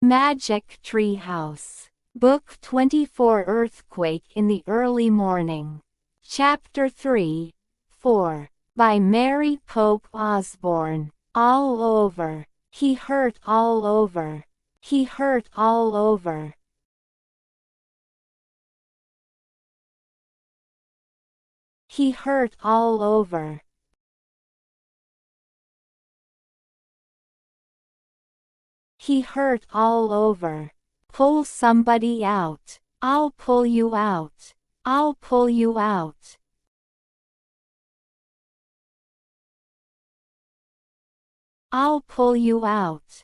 매직트리하우스. Book 24 Earthquake in the Early Morning. Chapter 3, 4. By Mary Pope Osborne. All over. He hurt all over. He hurt all over. He hurt all over. He hurt all over. Pull somebody out. I'll pull you out. I'll pull you out. I'll pull you out.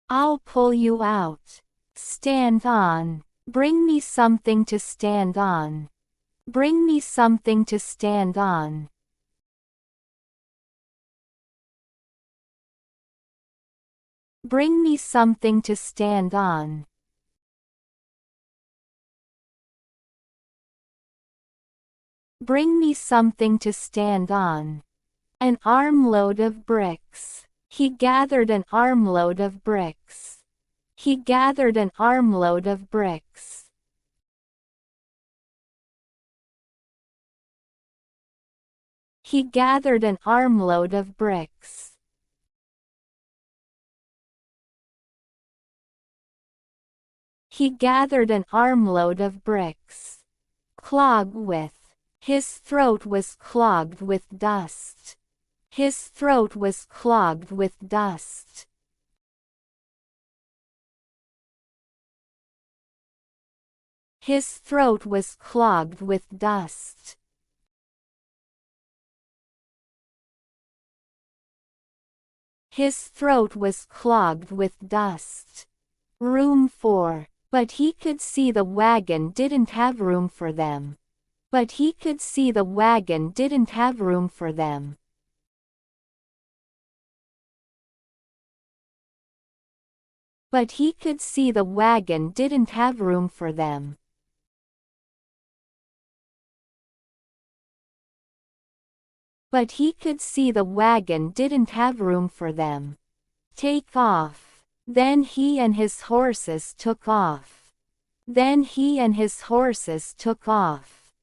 I'll pull you out. Stand on. Bring me something to stand on. Bring me something to stand on. Bring me something to stand on. Bring me something to stand on. An armload of bricks. He gathered an armload of bricks. He gathered an armload of bricks. He gathered an armload of bricks. He gathered an armload of bricks. Clog with. His throat was clogged with dust. His throat was clogged with dust. His throat was clogged with dust. His throat was clogged with dust. Room for. But he could see the wagon didn't have room for them. But he could see the wagon didn't have room for them. But he could see the wagon didn't have room for them. But he could see the wagon didn't have room for them. Take off. Then he and his horses took off. Then he and his horses took off.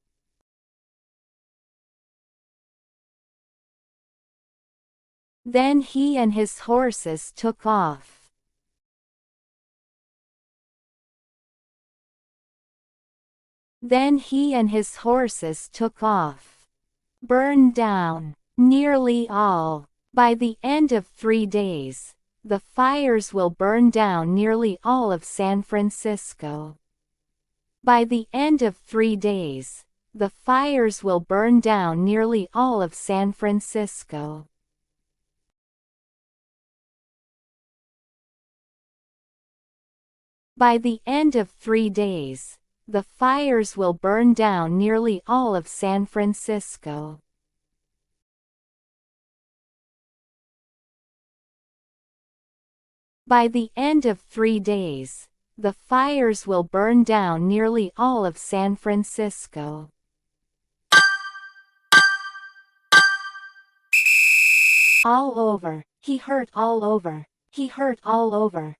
Then he and his horses took off. Then he and his horses took off. Burn down. Nearly all. By the end of 3 days, the fires will burn down nearly all of San Francisco. By the end of 3 days, the fires will burn down nearly all of San Francisco. By the end of 3 days, the fires will burn down nearly all of San Francisco. By the end of 3 days, the fires will burn down nearly all of San Francisco. All over. He hurt all over. He hurt all over.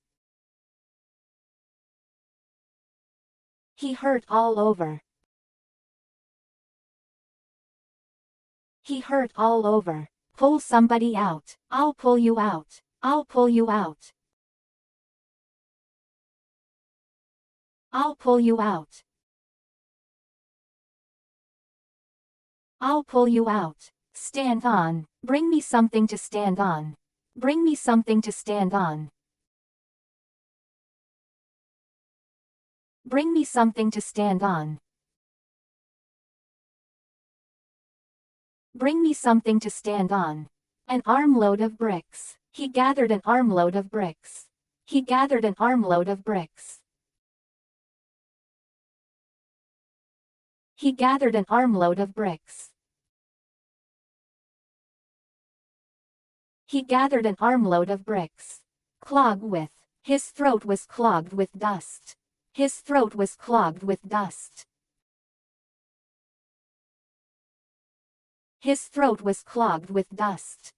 He hurt all over. He hurt all over. Pull somebody out. I'll pull you out. I'll pull you out. I'll pull you out. I'll pull you out. Stand on. Bring me something to stand on. Bring me something to stand on. Bring me something to stand on. Bring me something to stand on. An armload of bricks. He gathered an armload of bricks. He gathered an armload of bricks. He gathered an armload of bricks. He gathered an armload of bricks. Clog with. His throat was clogged with dust. His throat was clogged with dust. His throat was clogged with dust.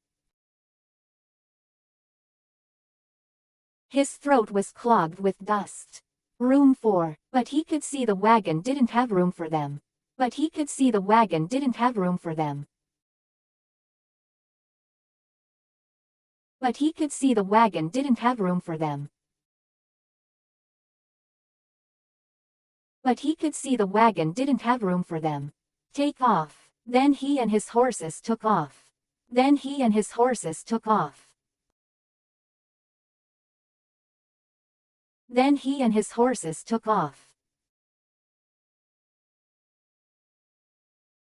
His throat was clogged with dust. Room for. But he could see the wagon didn't have room for them. But he could see the wagon didn't have room for them. But he could see the wagon didn't have room for them. But he could see the wagon didn't have room for them. Take off. Then he and his horses took off. Then he and his horses took off. Then he and his horses took off.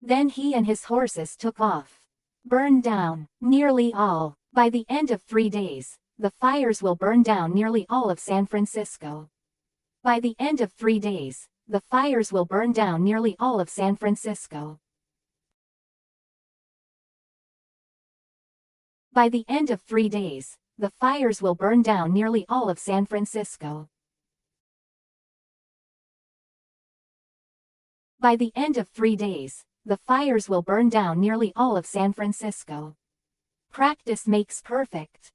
Then he and his horses took off. Burn down. Nearly all. By the end of 3 days, the fires will burn down nearly all of San Francisco. By the end of 3 days, the fires will burn down nearly all of San Francisco. By the end of 3 days, the fires will burn down nearly all of San Francisco. By the end of 3 days, the fires will burn down nearly all of San Francisco. Practice makes perfect.